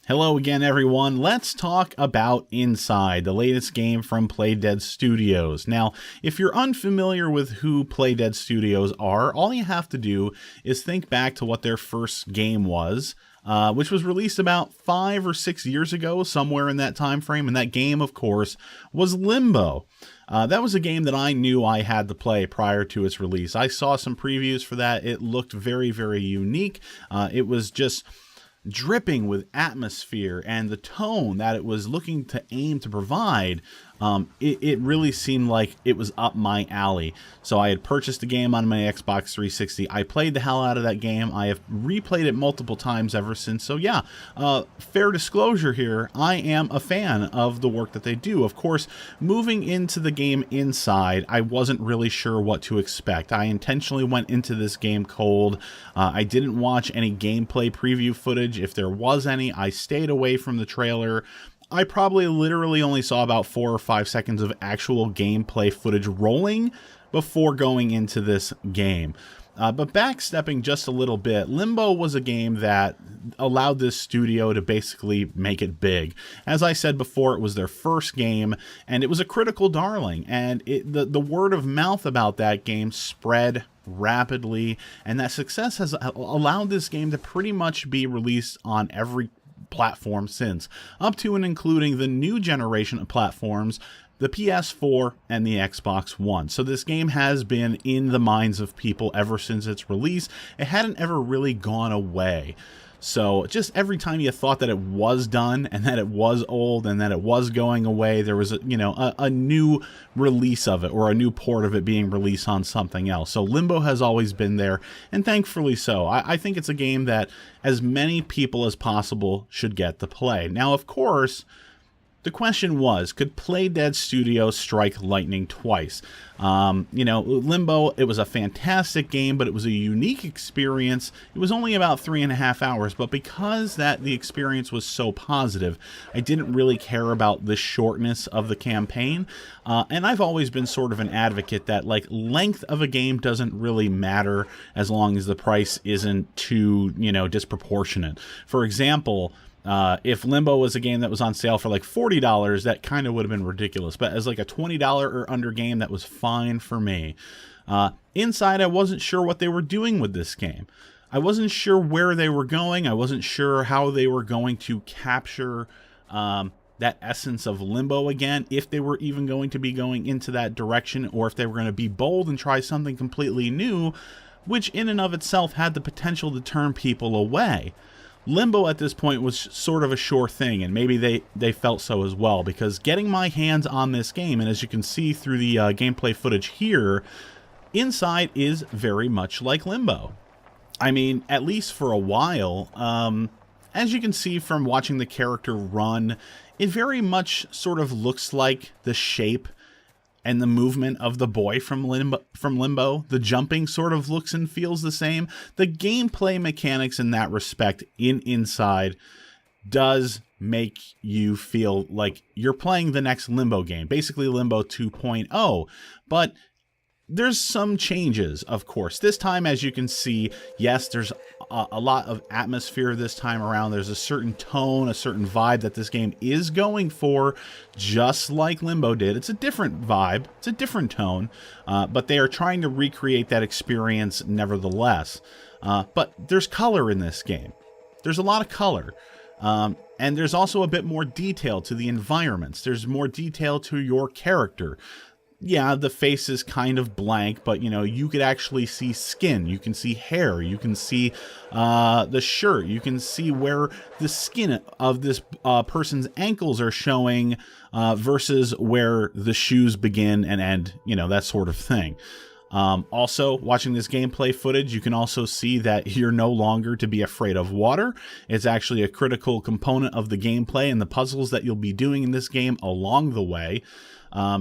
Hello again, everyone. Let's talk about Inside, the latest game from Playdead Studios. Now, if you're unfamiliar with who Playdead Studios are, all you have to do is think back to what their first game was, which was released about 5 or 6 years ago, somewhere in that time frame. And that game, of course, was Limbo. That was a game that I knew I had to play prior to its release. I saw some previews for that. It looked very, very unique. It was just dripping with atmosphere, and the tone that it was looking to aim to provide, it really seemed like it was up my alley. So I had purchased the game on my Xbox 360. I played the hell out of that game. I have replayed it multiple times ever since. So yeah, fair disclosure here, I am a fan of the work that they do. Of course, moving into the game Inside, I wasn't really sure what to expect. I intentionally went into this game cold. I didn't watch any gameplay preview footage. If there was any, I stayed away from the trailer. I probably literally only saw about 4 or 5 seconds of actual gameplay footage rolling before going into this game. But backstepping just a little bit, Limbo was a game that allowed this studio to basically make it big. As I said before, it was their first game, and it was a critical darling. And the word of mouth about that game spread rapidly, and that success has allowed this game to pretty much be released on every platform since, up to and including the new generation of platforms, the PS4 and the Xbox One. So this game has been in the minds of people ever since its release. It hadn't ever really gone away. So just every time you thought that it was done and that it was old and that it was going away, there was a new release of it, or a new port of it being released on something else. So Limbo has always been there, and thankfully so. I think it's a game that as many people as possible should get to play. Now, of course, the question was, could Playdead Studios strike lightning twice? Limbo, it was a fantastic game, but it was a unique experience. It was only about 3.5 hours, but because the experience was so positive, I didn't really care about the shortness of the campaign. And I've always been sort of an advocate that, length of a game doesn't really matter as long as the price isn't too, disproportionate. For example, if Limbo was a game that was on sale for $40, that kind of would have been ridiculous. But as a $20 or under game, that was fine for me. Inside, I wasn't sure what they were doing with this game. I wasn't sure where they were going. I wasn't sure how they were going to capture that essence of Limbo again, if they were even going to be going into that direction, or if they were going to be bold and try something completely new, which in and of itself had the potential to turn people away. Limbo at this point was sort of a sure thing, and maybe they felt so as well, because getting my hands on this game, and as you can see through the gameplay footage here, Inside is very much like Limbo. I mean, at least for a while. As you can see from watching the character run, it very much sort of looks like the shape and the movement of the boy from Limbo. The jumping sort of looks and feels the same. The gameplay mechanics in that respect in Inside does make you feel like you're playing the next Limbo game, basically Limbo 2.0, but there's some changes, of course. This time, as you can see, yes, there's a lot of atmosphere this time around. There's a certain tone, a certain vibe that this game is going for, just like Limbo did. It's a different vibe, it's a different tone, but they are trying to recreate that experience nevertheless. But there's color in this game. There's a lot of color. And there's also a bit more detail to the environments. There's more detail to your character. Yeah, the face is kind of blank, but you could actually see skin, you can see hair, you can see the shirt, you can see where the skin of this person's ankles are showing versus where the shoes begin and end, that sort of thing. Also, watching this gameplay footage, you can also see that you're no longer to be afraid of water. It's actually a critical component of the gameplay and the puzzles that you'll be doing in this game along the way.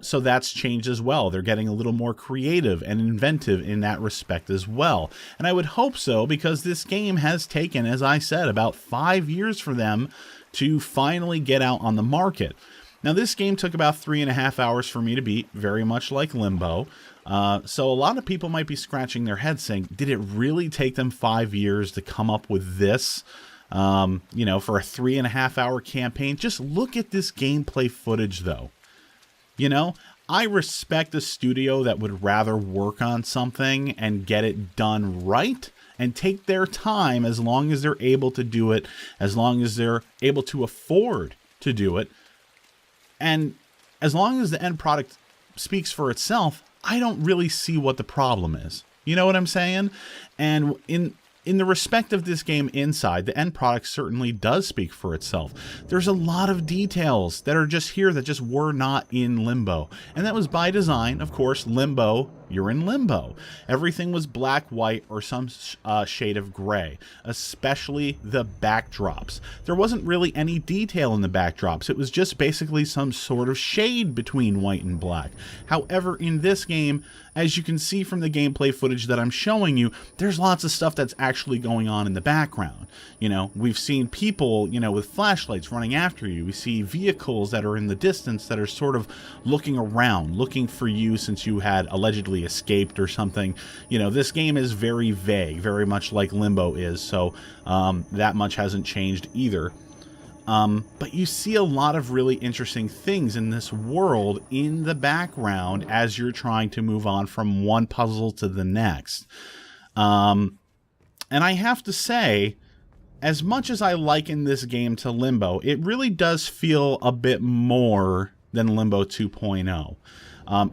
So that's changed as well. They're getting a little more creative and inventive in that respect as well. And I would hope so, because this game has taken, as I said, about 5 years for them to finally get out on the market. Now, this game took about 3.5 hours for me to beat, very much like Limbo. So a lot of people might be scratching their heads saying, did it really take them 5 years to come up with this? you know, for a 3.5-hour campaign. Just look at this gameplay footage, though. You know, I respect a studio that would rather work on something and get it done right and take their time as long as they're able to do it, as long as they're able to afford to do it. And as long as the end product speaks for itself, I don't really see what the problem is. You know what I'm saying? And in the respect of this game Inside, the end product certainly does speak for itself. There's a lot of details that are just here that just were not in Limbo. And that was by design. Of course, Limbo, you're in limbo. Everything was black, white, or some shade of gray, especially the backdrops. There wasn't really any detail in the backdrops. It was just basically some sort of shade between white and black. However, in this game, as you can see from the gameplay footage that I'm showing you, there's lots of stuff that's actually going on in the background. You know, we've seen people, you know, with flashlights running after you. We see vehicles that are in the distance that are sort of looking around, looking for you since you had allegedly escaped or something. You know, this game is very vague, very much like Limbo is, so that much hasn't changed either. But you see a lot of really interesting things in this world in the background as you're trying to move on from one puzzle to the next. And I have to say, as much as I liken this game to Limbo, it really does feel a bit more than Limbo 2.0.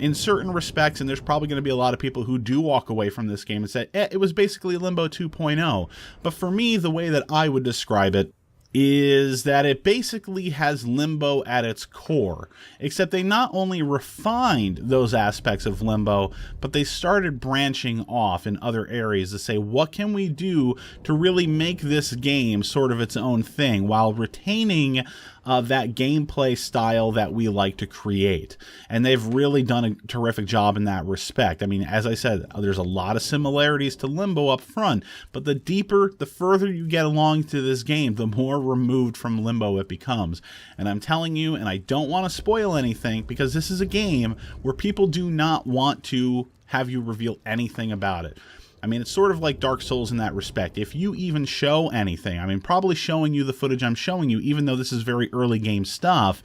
In certain respects, and there's probably going to be a lot of people who do walk away from this game and say, it was basically Limbo 2.0. But for me, the way that I would describe it is that it basically has Limbo at its core, except they not only refined those aspects of Limbo, but they started branching off in other areas to say, what can we do to really make this game sort of its own thing while retaining that gameplay style that we like to create. And they've really done a terrific job in that respect. I mean, as I said, there's a lot of similarities to Limbo up front, but the deeper, the further you get along to this game, the more removed from Limbo it becomes. And I'm telling you, and I don't want to spoil anything, because this is a game where people do not want to have you reveal anything about it. I mean, it's sort of like Dark Souls in that respect. If you even show anything, I mean, probably showing you the footage I'm showing you, even though this is very early game stuff,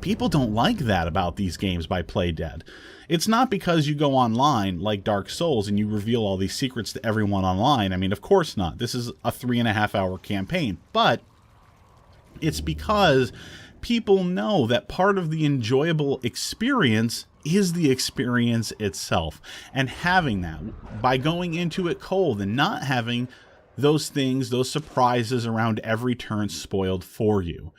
people don't like that about these games by Playdead. It's not because you go online like Dark Souls and you reveal all these secrets to everyone online. I mean, of course not. This is a 3.5-hour campaign, but it's because people know that part of the enjoyable experience is the experience itself. And having that, by going into it cold and not having those things, those surprises around every turn spoiled for you.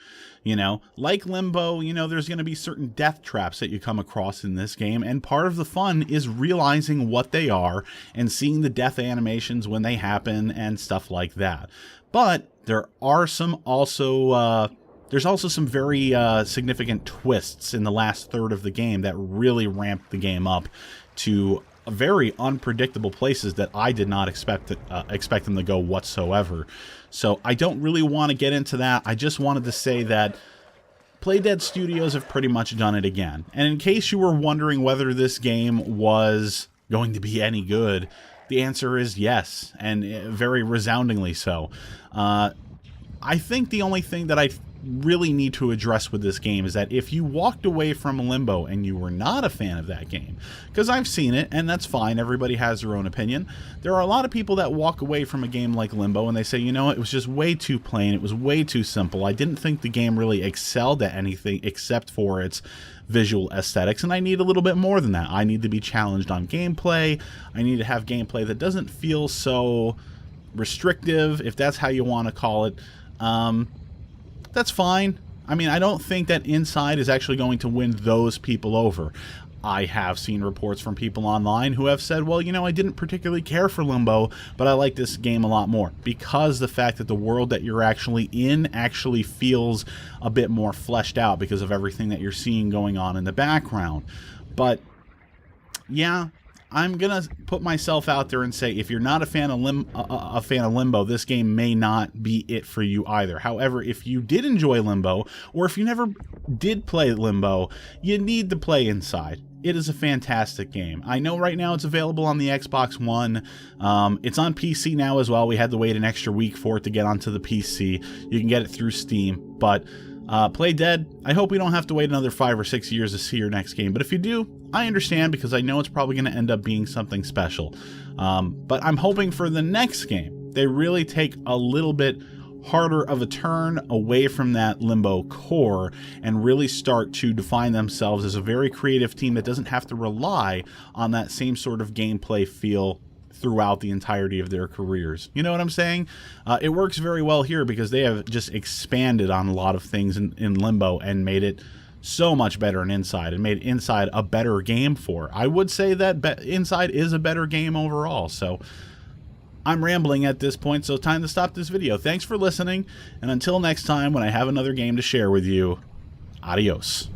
You know, like Limbo, you know, there's going to be certain death traps that you come across in this game, and part of the fun is realizing what they are and seeing the death animations when they happen and stuff like that. But there are some also there's also some very significant twists in the last third of the game that really ramped the game up to very unpredictable places that I did not expect them to go whatsoever. So I don't really want to get into that. I just wanted to say that Playdead Studios have pretty much done it again. And in case you were wondering whether this game was going to be any good, the answer is yes, and very resoundingly so. I think the only thing that I really need to address with this game is that if you walked away from Limbo and you were not a fan of that game, because I've seen it, and that's fine, everybody has their own opinion. There are a lot of people that walk away from a game like Limbo and they say, you know, it was just way too plain, it was way too simple, I didn't think the game really excelled at anything except for its visual aesthetics, and I need a little bit more than that. I need to be challenged on gameplay, I need to have gameplay that doesn't feel so restrictive, if that's how you want to call it. That's fine. I mean, I don't think that Inside is actually going to win those people over. I have seen reports from people online who have said, well, you know, I didn't particularly care for Limbo, but I like this game a lot more, because the fact that the world that you're actually in actually feels a bit more fleshed out because of everything that you're seeing going on in the background. But yeah, I'm gonna put myself out there and say, if you're not a fan of Limbo, this game may not be it for you either. However, if you did enjoy Limbo, or if you never did play Limbo, you need to play Inside. It is a fantastic game. I know right now it's available on the Xbox One. It's on PC now as well. We had to wait an extra week for it to get onto the PC. You can get it through Steam, but Playdead, I hope we don't have to wait another 5 or 6 years to see your next game. But if you do, I understand, because I know it's probably going to end up being something special. But I'm hoping for the next game, they really take a little bit harder of a turn away from that Limbo core and really start to define themselves as a very creative team that doesn't have to rely on that same sort of gameplay feel throughout the entirety of their careers. You know what I'm saying? It works very well here because they have just expanded on a lot of things in Limbo and made it so much better in Inside, and made Inside a better game for. I would say that Inside is a better game overall. So I'm rambling at this point, so time to stop this video. Thanks for listening, and until next time when I have another game to share with you, adios.